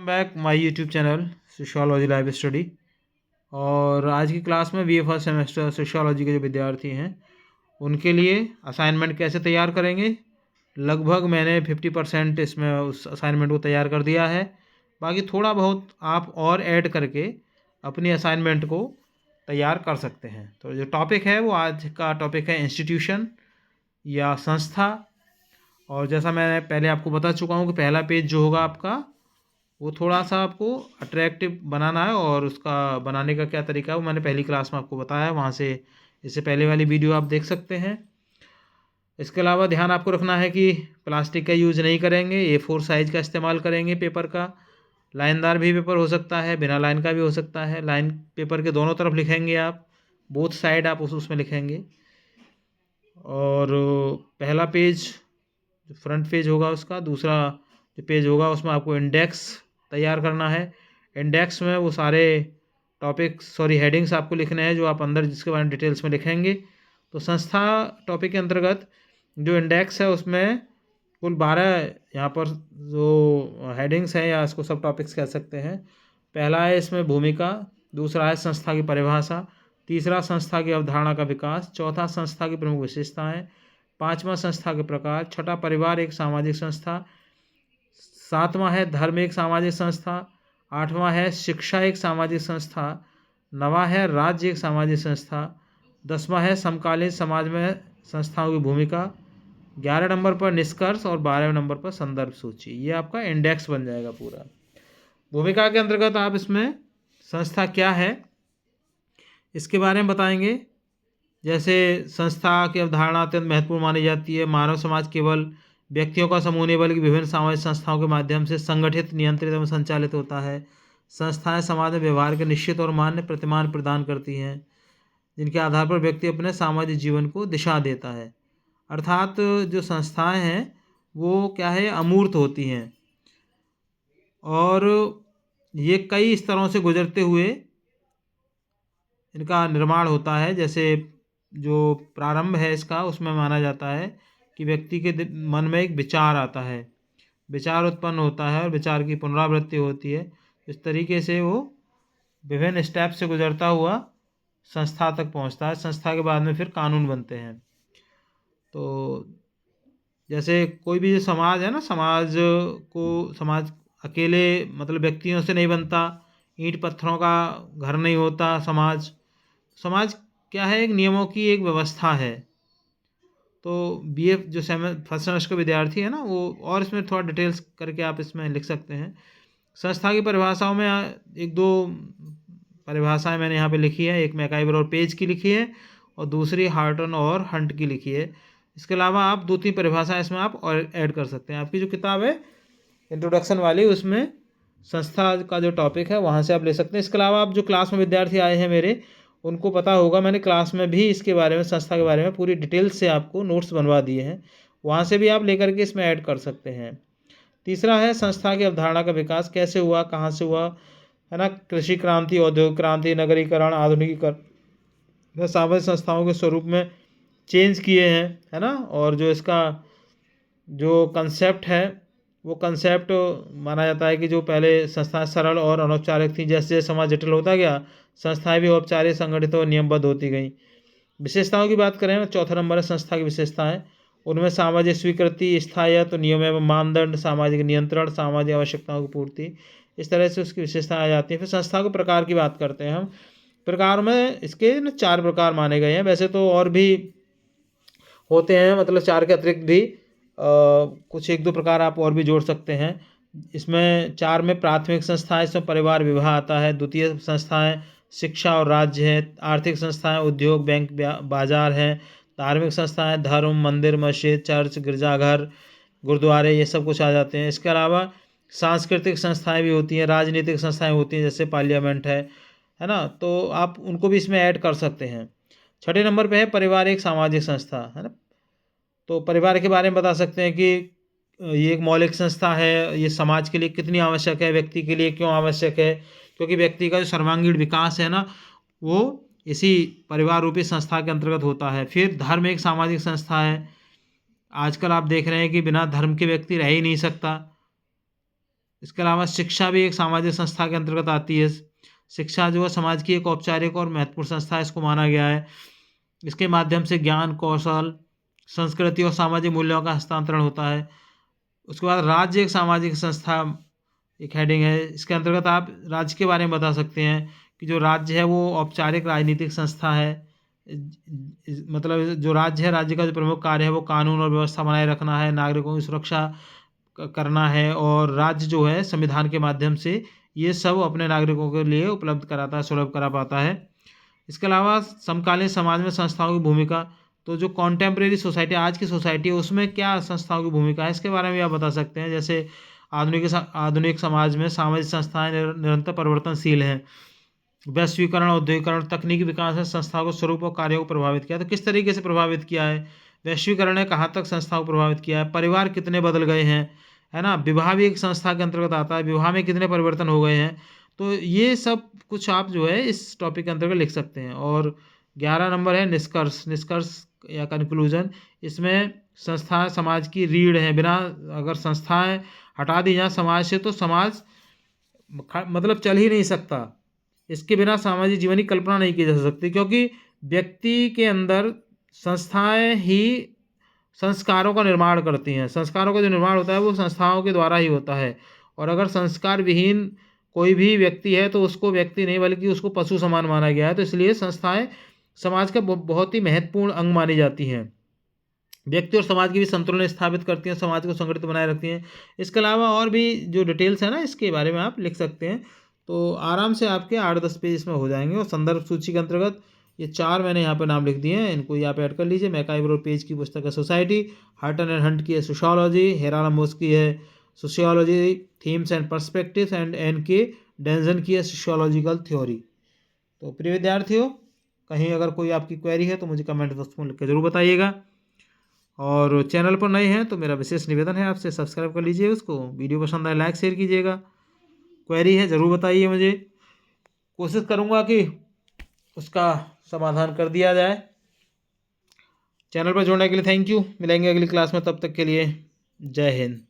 Back my YouTube channel sociology live study. और आज की क्लास में बीए फर्स्ट सेमेस्टर सोशियोलॉजी के जो विद्यार्थी हैं उनके लिए असाइनमेंट कैसे तैयार करेंगे। लगभग मैंने 50% इसमें उस असाइनमेंट को तैयार कर दिया है। बाकी थोड़ा बहुत आप और ऐड करके अपनी असाइनमेंट को तैयार कर सकते हैं। तो जो टॉपिक है वो आज का टॉपिक है इंस्टीट्यूशन या संस्था। और जैसा मैं पहले आपको बता चुका हूँ कि पहला पेज जो होगा आपका वो थोड़ा सा आपको अट्रैक्टिव बनाना है, और उसका बनाने का क्या तरीका है वो मैंने पहली क्लास में आपको बताया है। वहाँ से इससे पहले वाली वीडियो आप देख सकते हैं। इसके अलावा ध्यान आपको रखना है कि प्लास्टिक का यूज़ नहीं करेंगे, A4 साइज़ का इस्तेमाल करेंगे पेपर का। लाइनदार भी पेपर हो सकता है, बिना लाइन का भी हो सकता है। लाइन पेपर के दोनों तरफ लिखेंगे आप, बोथ साइड आप उसमें लिखेंगे। और पहला पेज जो फ्रंट पेज होगा उसका, दूसरा जो पेज होगा उसमें आपको इंडेक्स तैयार करना है। इंडेक्स में वो सारे हेडिंग्स आपको लिखने हैं जो आप अंदर जिसके बारे में डिटेल्स में लिखेंगे। तो संस्था टॉपिक के अंतर्गत जो इंडेक्स है उसमें कुल 12 यहाँ पर जो हेडिंग्स हैं या इसको सब टॉपिक्स कह सकते हैं। पहला है इसमें भूमिका, दूसरा है संस्था की परिभाषा, तीसरा संस्था की अवधारणा का विकास, चौथा संस्था की प्रमुख विशेषताएं, पांचवा संस्था के प्रकार, छठा परिवार एक सामाजिक संस्था, सातवां है धर्म एक सामाजिक संस्था, आठवां है शिक्षा एक सामाजिक संस्था, नवा है राज्य एक सामाजिक संस्था, 10वां है समकालीन समाज में संस्थाओं की भूमिका, 11 नंबर पर निष्कर्ष और 12वें नंबर पर संदर्भ सूची। ये आपका इंडेक्स बन जाएगा पूरा। भूमिका के अंतर्गत आप इसमें संस्था क्या है इसके बारे में बताएंगे। जैसे संस्था की अवधारणा अत्यंत महत्वपूर्ण मानी जाती है। मानव समाज केवल व्यक्तियों का समूह नहीं बल्कि विभिन्न सामाजिक संस्थाओं के माध्यम से संगठित, नियंत्रित एवं संचालित होता है। संस्थाएं समाज में व्यवहार के निश्चित और मान्य प्रतिमान प्रदान करती हैं जिनके आधार पर व्यक्ति अपने सामाजिक जीवन को दिशा देता है। अर्थात जो संस्थाएं हैं वो क्या है, अमूर्त होती हैं और ये कई स्तरों से गुजरते हुए इनका निर्माण होता है। जैसे जो प्रारंभ है इसका उसमें माना जाता है कि व्यक्ति के मन में एक विचार आता है, विचार उत्पन्न होता है और विचार की पुनरावृत्ति होती है। इस तरीके से वो विभिन्न स्टेप से गुजरता हुआ संस्था तक पहुंचता है। संस्था के बाद में फिर कानून बनते हैं। तो जैसे कोई भी जो समाज है ना, समाज अकेले मतलब व्यक्तियों से नहीं बनता, ईंट पत्थरों का घर नहीं होता। समाज क्या है, एक नियमों की एक व्यवस्था है। तो बीए जो फर्स्ट सेमेस्टर का विद्यार्थी है ना वो और इसमें थोड़ा डिटेल्स करके आप इसमें लिख सकते हैं। संस्था की परिभाषाओं में एक दो परिभाषाएं मैंने यहाँ पे लिखी है। एक मैकाइवर और पेज की लिखी है और दूसरी हार्टन और हंट की लिखी है। इसके अलावा आप 2-3 परिभाषाएं इसमें आप और ऐड कर सकते हैं। आपकी जो किताब है इंट्रोडक्शन वाली उसमें संस्था का जो टॉपिक है वहाँ से आप ले सकते हैं। इसके अलावा आप जो क्लास में विद्यार्थी आए हैं मेरे, उनको पता होगा मैंने क्लास में भी इसके बारे में, संस्था के बारे में पूरी डिटेल्स से आपको नोट्स बनवा दिए हैं। वहाँ से भी आप लेकर के इसमें ऐड कर सकते हैं। तीसरा है संस्था की अवधारणा का विकास, कैसे हुआ, कहाँ से हुआ, है ना। कृषि क्रांति, औद्योगिक क्रांति, नगरीकरण, आधुनिकीकरण, सामाजिक संस्थाओं के स्वरूप में चेंज किए हैं, है ना। और जो इसका जो कंसेप्ट है वो कंसेप्ट माना जाता है कि जो पहले संस्थाएं सरल और अनौपचारिक थी, जैसे जैसे समाज जटिल होता गया संस्थाएं भी औपचारिक, संगठित और नियमबद्ध होती गई। विशेषताओं की बात करें, चौथा नंबर है संस्था की विशेषताएं। उनमें सामाजिक स्वीकृति, स्थायित्व, नियम एवं मानदंड, सामाजिक नियंत्रण, सामाजिक आवश्यकताओं की पूर्ति, इस तरह से उसकी विशेषताएं आ जाती हैं। फिर संस्था के प्रकार की बात करते हैं हम। प्रकार में इसके 4 प्रकार माने गए हैं। वैसे तो और भी होते हैं, मतलब 4 के अतिरिक्त भी कुछ 1-2 प्रकार आप और भी जोड़ सकते हैं। इसमें 4 में प्राथमिक संस्थाएं, इसमें परिवार विवाह आता है। द्वितीय संस्थाएं शिक्षा और राज्य है। आर्थिक संस्थाएं उद्योग, बैंक, बाजार हैं। धार्मिक संस्थाएं धर्म, मंदिर, मस्जिद, चर्च, गिरजाघर, गुरुद्वारे, ये सब कुछ आ जाते हैं। इसके अलावा सांस्कृतिक संस्थाएं भी होती हैं, राजनीतिक संस्थाएं होती हैं, जैसे पार्लियामेंट है ना। तो आप उनको भी इसमें ऐड कर सकते हैं। 6ठे नंबर पे है परिवार एक सामाजिक संस्था, है ना। तो परिवार के बारे में बता सकते हैं कि ये एक मौलिक संस्था है, ये समाज के लिए कितनी आवश्यक है, व्यक्ति के लिए क्यों आवश्यक है, क्योंकि व्यक्ति का जो सर्वांगीण विकास है ना वो इसी परिवार रूपी संस्था के अंतर्गत होता है। फिर धर्म एक सामाजिक संस्था है। आजकल आप देख रहे हैं कि बिना धर्म के व्यक्ति रह ही नहीं सकता। इसके अलावा शिक्षा भी एक सामाजिक संस्था के अंतर्गत आती है। शिक्षा जो है समाज की एक औपचारिक और महत्वपूर्ण संस्था है, इसको माना गया है। इसके माध्यम से ज्ञान, कौशल, संस्कृति और सामाजिक मूल्यों का हस्तांतरण होता है। उसके बाद राज्य एक सामाजिक संस्था एक हेडिंग है। इसके अंतर्गत आप राज्य के बारे में बता सकते हैं कि जो राज्य है वो औपचारिक राजनीतिक संस्था है। मतलब जो राज्य है, राज्य का जो प्रमुख कार्य है वो कानून और व्यवस्था बनाए रखना है, नागरिकों की सुरक्षा करना है, और राज्य जो है संविधान के माध्यम से ये सब अपने नागरिकों के लिए उपलब्ध कराता है, सुलभ करा पाता है। इसके अलावा समकालीन समाज में संस्थाओं की भूमिका, तो जो कॉन्टेम्प्रेरी सोसाइटी, आज की सोसाइटी है, उसमें क्या संस्थाओं की भूमिका है, इसके बारे में आप बता सकते हैं। जैसे आधुनिक समाज में सामाजिक संस्थाएं निरंतर परिवर्तनशील हैं। वैश्वीकरण, औद्योगिकरण, तकनीकी विकास ने संस्थाओं को स्वरूप और कार्यों को प्रभावित किया। तो किस तरीके से प्रभावित किया है? वैश्वीकरण ने कहाँ तक संस्थाओं को प्रभावित किया है? परिवार कितने बदल गए हैं, है ना? विवाह भी एक संस्था के अंतर्गत आता है, विवाह में कितने परिवर्तन हो गए हैं। तो ये सब कुछ आप जो है इस टॉपिक के अंतर्गत लिख सकते हैं। और 11 नंबर है निष्कर्ष या कंक्लूजन। इसमें संस्थाएं समाज की रीढ़ है। बिना, अगर संस्थाएं हटा दी जाए समाज से, तो समाज मतलब चल ही नहीं सकता। इसके बिना सामाजिक जीवन की कल्पना नहीं की जा सकती, क्योंकि व्यक्ति के अंदर संस्थाएं ही संस्कारों का निर्माण करती हैं। संस्कारों का जो निर्माण होता है वो संस्थाओं के द्वारा ही होता है। और अगर संस्कार विहीन कोई भी व्यक्ति है तो उसको व्यक्ति नहीं बल्कि उसको पशु समान माना गया है। तो इसलिए संस्थाएं समाज का बहुत ही महत्वपूर्ण अंग मानी जाती हैं। व्यक्ति और समाज की भी संतुलन स्थापित करती हैं, समाज को संगठित बनाए रखती हैं। इसके अलावा और भी जो डिटेल्स है ना, इसके बारे में आप लिख सकते हैं। तो आराम से आपके 8-10 पेज इसमें हो जाएंगे। और संदर्भ सूची के अंतर्गत ये 4 मैंने यहाँ पर नाम लिख दिए हैं, इनको यहाँ पे ऐड कर लीजिए। मैकाइवर और पेज की पुस्तक है सोसाइटी, हटन एंड हंट की है सोशियोलॉजी, हेराल्डमोस की है sociology themes and perspectives, and NK. Dungeon की है सोशियोलॉजिकल थ्योरी। तो प्रिय विद्यार्थियों, कहीं अगर कोई आपकी क्वेरी है तो मुझे कमेंट बॉक्स में लिख के जरूर बताइएगा। और चैनल पर नए हैं तो मेरा विशेष निवेदन है आपसे सब्सक्राइब कर लीजिए उसको। वीडियो पसंद आए लाइक शेयर कीजिएगा। क्वेरी है ज़रूर बताइए मुझे, कोशिश करूँगा कि उसका समाधान कर दिया जाए। चैनल पर जुड़ने के लिए थैंक यू। मिलेंगे अगली क्लास में, तब तक के लिए जय हिंद।